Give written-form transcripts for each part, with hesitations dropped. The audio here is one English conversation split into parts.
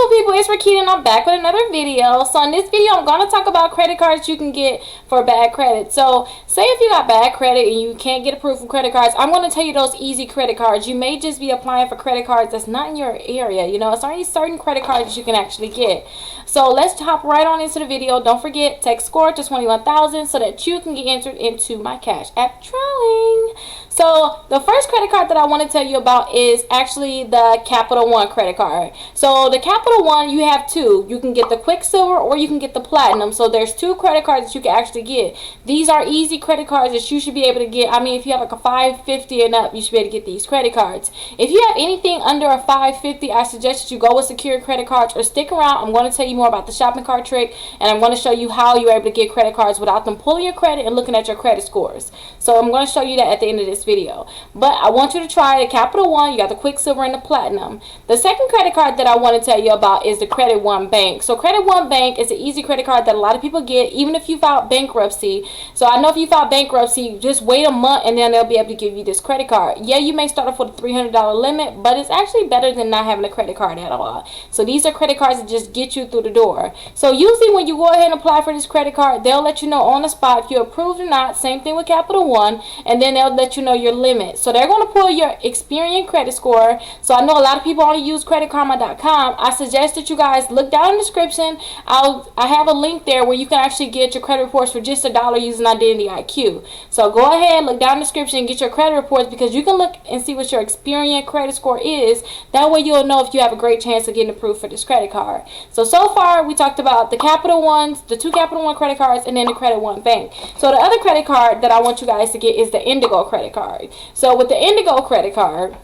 beautiful people, it's Rickita and I'm back with another video. So in this video, I'm going to talk about credit cards you can get for bad credit. So say if you got bad credit and you can't get approved for credit cards, I'm going to tell you those easy credit cards. You may just be applying for credit cards that's not in your area. You know, it's only certain credit cards you can actually get. So let's hop right on into the video. Don't forget, text SCORE to 21,000 so that you can get entered into my Cash App drawing. So the first credit card that I want to tell you about is actually the Capital One credit card. So the Capital One, you have two. You can get the Quicksilver or you can get the Platinum. So there's two credit cards that you can actually get. These are easy credit cards that you should be able to get. I mean, if you have like a 550 and up, you should be able to get these credit cards. If you have anything under a 550, I suggest that you go with secured credit cards or stick around. I'm going to tell you more about the shopping cart trick, and I'm going to show you how you're able to get credit cards without them pulling your credit and looking at your credit scores. So I'm going to show you that at the end of this video. But I want you to try the Capital One. You got the Quicksilver and the Platinum. The second credit card that I want to tell you about is the Credit One Bank. So Credit One Bank is an easy credit card that a lot of people get, even if you filed bankruptcy. So I know if you filed bankruptcy, just wait a month and then they'll be able to give you this credit card. Yeah, you may start off with a $300 limit, but it's actually better than not having a credit card at all. So these are credit cards that just get you through the door. So usually when you go ahead and apply for this credit card, they'll let you know on the spot if you're approved or not. Same thing with Capital One, and then they'll let you know your limit. So they're going to pull your Experian credit score. So I know a lot of people only use creditkarma.com. I suggest that you guys look down in the description. I have a link there where you can actually get your credit reports for just $1 using Identity IQ. So go ahead, look down in the description and get your credit reports, because you can look and see what your Experian credit score is. That way you'll know if you have a great chance of getting approved for this credit card. So far we talked about the Capital Ones, the two Capital One credit cards, and then the Credit One Bank. So the other credit card that I want you guys to get is the Indigo credit card. So with the Indigo credit card,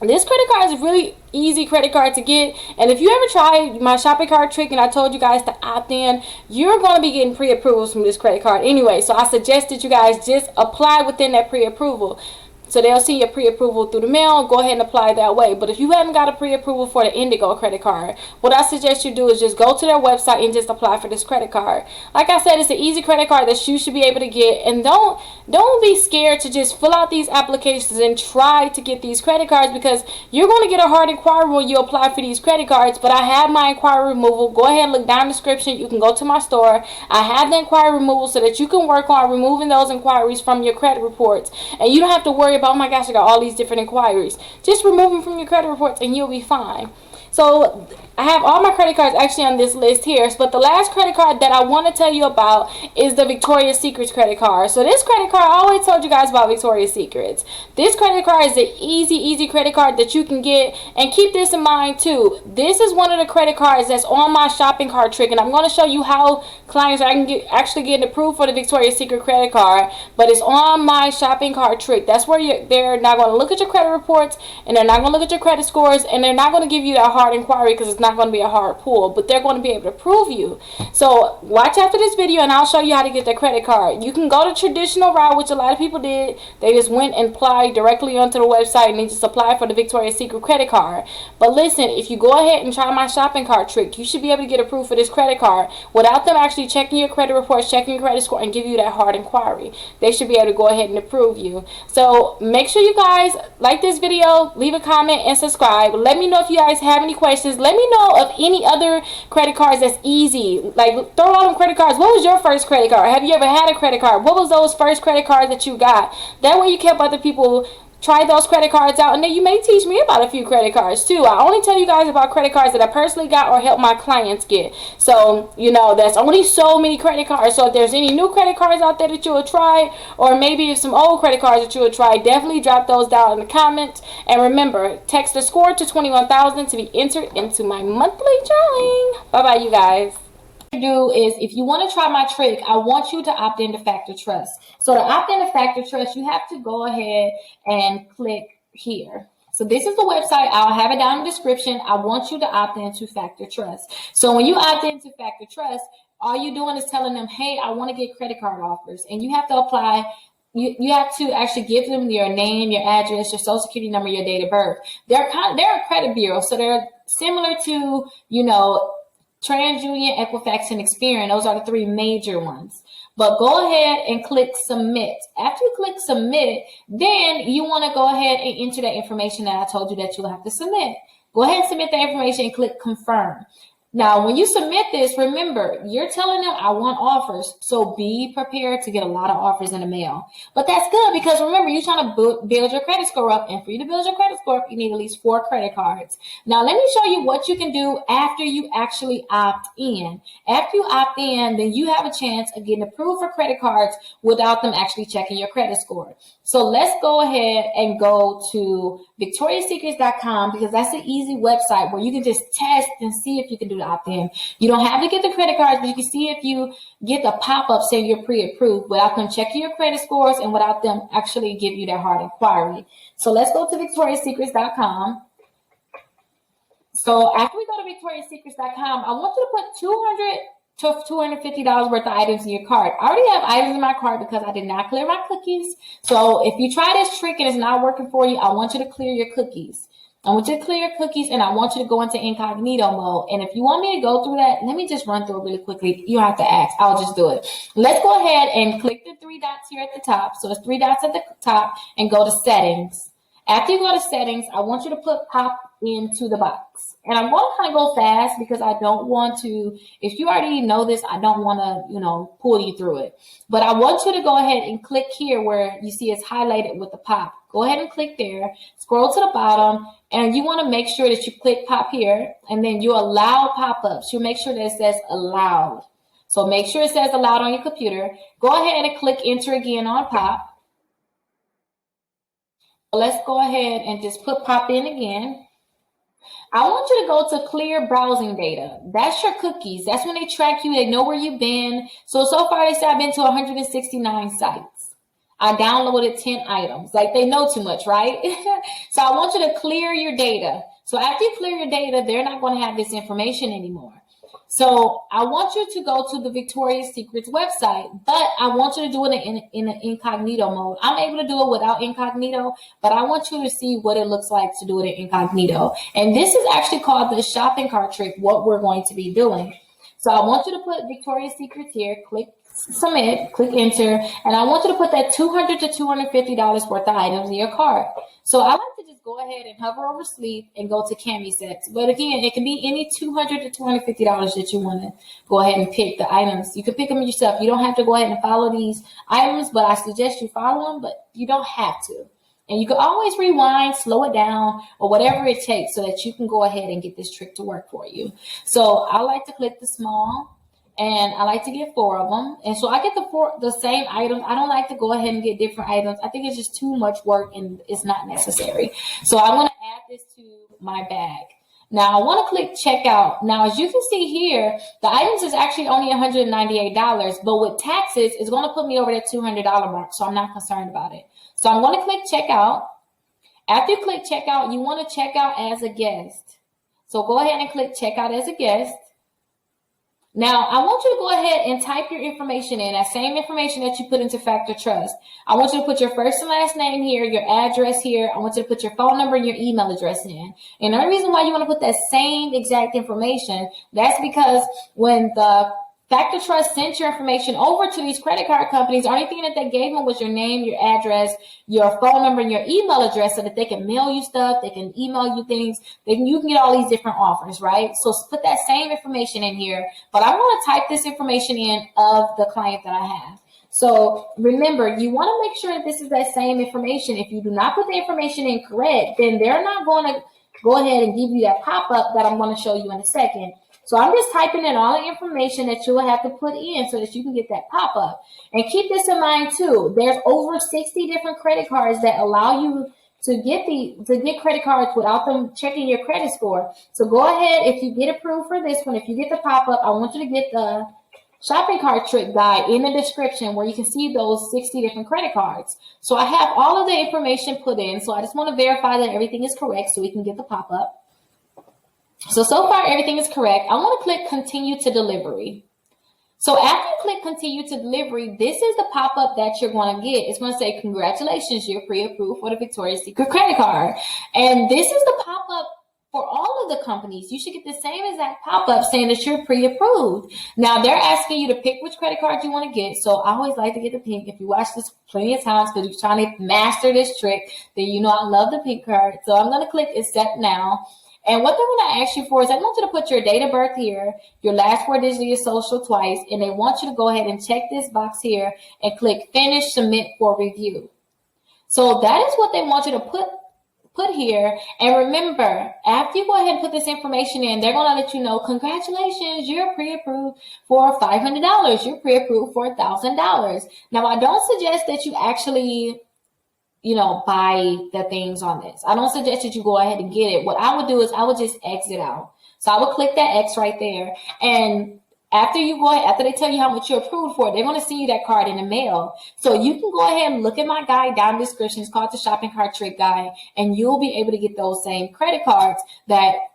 this credit card is a really easy credit card to get, and if you ever tried my shopping cart trick and I told you guys to opt in, you're going to be getting pre-approvals from this credit card anyway. So I suggest that you guys just apply within that pre-approval. So they'll see your pre-approval through the mail. Go ahead and apply that way. But if you haven't got a pre-approval for the Indigo credit card, what I suggest you do is just go to their website and just apply for this credit card. Like I said, it's an easy credit card that you should be able to get. And don't be scared to just fill out these applications and try to get these credit cards, because you're going to get a hard inquiry when you apply for these credit cards. But I have my inquiry removal. Go ahead and look down in the description. You can go to my store. I have the inquiry removal so that you can work on removing those inquiries from your credit reports. And you don't have to worry about, oh my gosh, I got all these different inquiries. Just remove them from your credit reports and you'll be fine. So I have all my credit cards actually on this list here, but the last credit card that I want to tell you about is the Victoria's Secrets credit card. So this credit card, I always told you guys about Victoria's Secrets. This credit card is an easy credit card that you can get, and keep this in mind too. This is one of the credit cards that's on my shopping cart trick, and I'm going to show you how clients are actually getting approved for the Victoria's Secret credit card, but it's on my shopping cart trick. That's where they're not going to look at your credit reports, and they're not going to look at your credit scores, and they're not going to give you that hard inquiry, because it's not going to be a hard pull, but they're going to be able to approve you. So watch after this video and I'll show you how to get the credit card. You can go the traditional route, which a lot of people did. They just went and applied directly onto the website and they just applied for the Victoria's Secret credit card. But listen, if you go ahead and try my shopping cart trick, you should be able to get approved for this credit card without them actually checking your credit reports, checking your credit score, and give you that hard inquiry. They should be able to go ahead and approve you. So make sure you guys like this video, leave a comment, and subscribe. Let me know if you guys have any questions. Let me know of any other credit cards that's easy. Like, throw out them credit cards. What was your first credit card? Have you ever had a credit card? What was those first credit cards that you got? That way you can help other people try those credit cards out, and then you may teach me about a few credit cards too. I only tell you guys about credit cards that I personally got or help my clients get. So, you know, that's only so many credit cards. So if there's any new credit cards out there that you would try, or maybe if some old credit cards that you would try, definitely drop those down in the comments. And remember, text the SCORE to 21,000 to be entered into my monthly drawing. Bye bye, you guys. Do is, if you want to try my trick, I want you to opt into Factor Trust. So to opt into Factor Trust, you have to go ahead and click here. So this is the website. I'll have it down in the description. I want you to opt into Factor Trust. So when you opt into Factor Trust, all you're doing is telling them, hey, I want to get credit card offers, and you have to apply. You have to actually give them your name, your address, your social security number, your date of birth. They're a credit bureau, so they're similar to, you know, TransUnion, Equifax, and Experian. Those are the three major ones. But go ahead and click submit. After you click submit, then you want to go ahead and enter that information that I told you that you'll have to submit. Go ahead and submit the information and click confirm. Now, when you submit this, remember, you're telling them, I want offers. So be prepared to get a lot of offers in the mail. But that's good because remember, you're trying to build your credit score up. And for you to build your credit score up, you need at least 4 credit cards. Now, let me show you what you can do after you actually opt in. After you opt in, then you have a chance of getting approved for credit cards without them actually checking your credit score. So let's go ahead and go to victoriassecrets.com because that's an easy website where you can just test and see if you can do the opt-in. You don't have to get the credit cards, but you can see if you get the pop-up saying you're pre-approved without them checking your credit scores and without them actually give you that hard inquiry. So let's go to victoriassecrets.com. So after we go to victoriassecrets.com, I want you to put $200 to $250 worth of items in your cart. I already have items in my cart because I did not clear my cookies. So if you try this trick and it's not working for you, I want you to clear your cookies. I want you to clear your cookies and I want you to go into incognito mode. And if you want me to go through that, let me just run through it really quickly. You don't have to ask. I'll just do it. Let's go ahead and click the 3 dots here at the top. So it's 3 dots at the top and go to settings. After you go to settings, I want you to put pop into the box. And I'm going to kind of go fast because I don't want to, if you already know this, I don't want to, pull you through it. But I want you to go ahead and click here where you see it's highlighted with the pop. Go ahead and click there, scroll to the bottom, and you want to make sure that you click pop here, and then you allow pop-ups. You make sure that it says allowed. So make sure it says allowed on your computer. Go ahead and click enter again on pop. Let's go ahead and just put pop in again. I want you to go to clear browsing data. That's your cookies. That's when they track you. They know where you've been. So far they say I've been to 169 sites. I downloaded 10 items. Like they know too much, right? So I want you to clear your data. So after you clear your data, they're not going to have this information anymore. So I want you to go to the Victoria's Secrets website, but I want you to do it in an incognito mode. I'm able to do it without incognito, but I want you to see what it looks like to do it in incognito. And this is actually called the shopping cart trick, what we're going to be doing. So I want you to put Victoria's Secrets here, click submit, click enter, and I want you to put that $200 to $250 worth of items in your cart. So I like to just go ahead and hover over sleep and go to cami sets. But again, it can be any $200 to $250 that you want to go ahead and pick the items. You can pick them yourself. You don't have to go ahead and follow these items, but I suggest you follow them, but you don't have to. And you can always rewind, slow it down, or whatever it takes so that you can go ahead and get this trick to work for you. So I like to click the small. And I like to get 4 of them. And so I get the same items. I don't like to go ahead and get different items. I think it's just too much work and it's not necessary. So I want to add this to my bag. Now I want to click checkout. Now, as you can see here, the items is actually only $198, but with taxes, it's going to put me over that $200 mark. So I'm not concerned about it. So I'm going to click checkout. After you click checkout, you want to check out as a guest. So go ahead and click checkout as a guest. Now, I want you to go ahead and type your information in, that same information that you put into Factor Trust. I want you to put your first and last name here, your address here. I want you to put your phone number and your email address in. And the only reason why you want to put that same exact information, that's because when the Factor Trust sent your information over to these credit card companies, the only thing that they gave them was your name, your address, your phone number, and your email address so that they can mail you stuff, they can email you things, you can get all these different offers, right? So put that same information in here, but I'm going to type this information in of the client that I have. So remember, you want to make sure that this is that same information. If you do not put the information in correct, then they're not going to go ahead and give you that pop-up that I'm going to show you in a second. So I'm just typing in all the information that you will have to put in so that you can get that pop-up. And keep this in mind too. There's over 60 different credit cards that allow you to get credit cards without them checking your credit score. So go ahead, if you get approved for this one, if you get the pop-up, I want you to get the shopping cart trick guide in the description where you can see those 60 different credit cards. So I have all of the information put in. So I just want to verify that everything is correct so we can get the pop-up. So far, everything is correct. I want to click continue to delivery. So after you click continue to delivery, this is the pop-up that you're going to get. It's going to say, congratulations, you're pre-approved for the Victoria's Secret credit card. And this is the pop-up for all of the companies. You should get the same exact pop-up saying that you're pre-approved. Now, they're asking you to pick which credit card you want to get. So I always like to get the pink. If you watch this plenty of times because you're trying to master this trick, then you know I love the pink card. So I'm going to click accept now. And what they're going to ask you for is they want you to put your date of birth here, your last 4 digits of your social twice, and they want you to go ahead and check this box here and click finish, submit for review. So that is what they want you to put here. And remember, after you go ahead and put this information in, they're going to let you know, congratulations, you're pre-approved for $500. You're pre-approved for $1,000. Now, I don't suggest that you actually, buy the things on this. I don't suggest that you go ahead and get it. What I would do is I would just exit out. So I would click that X right there. And after they tell you how much you're approved for, they're going to send you that card in the mail. So you can go ahead and look at my guide down in the description. It's called the Shopping Cart Trick Guide, and you'll be able to get those same credit cards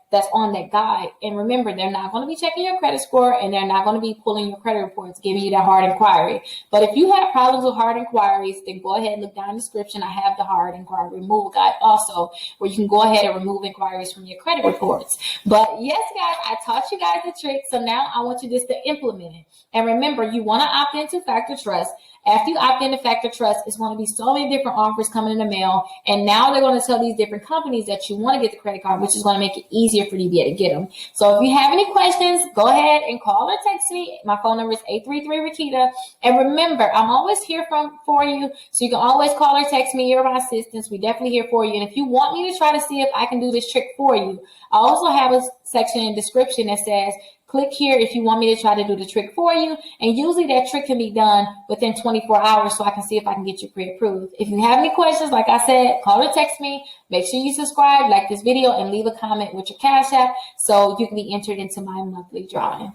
that's on that guide. And remember, they're not going to be checking your credit score, and they're not going to be pulling your credit reports, giving you that hard inquiry. But if you have problems with hard inquiries, then go ahead and look down in the description. I have the hard inquiry removal guide also, where you can go ahead and remove inquiries from your credit reports. But yes, guys, I taught you guys the trick. So now I want you just to implement it. And remember, you want to opt into Factor Trust. After you opt into Factor Trust, it's going to be so many different offers coming in the mail. And now they're going to tell these different companies that you want to get the credit card, which is going to make it easier for you to be able to get them. So if you have any questions, go ahead and call or text me. My phone number is 833-Rickita. And remember, I'm always here for you. So you can always call or text me. You're my assistants. We're definitely here for you. And if you want me to try to see if I can do this trick for you, I also have a section in the description that says, click here if you want me to try to do the trick for you. And usually that trick can be done within 24 hours so I can see if I can get you pre-approved. If you have any questions, like I said, call or text me. Make sure you subscribe, like this video, and leave a comment with your Cash App so you can be entered into my monthly drawing.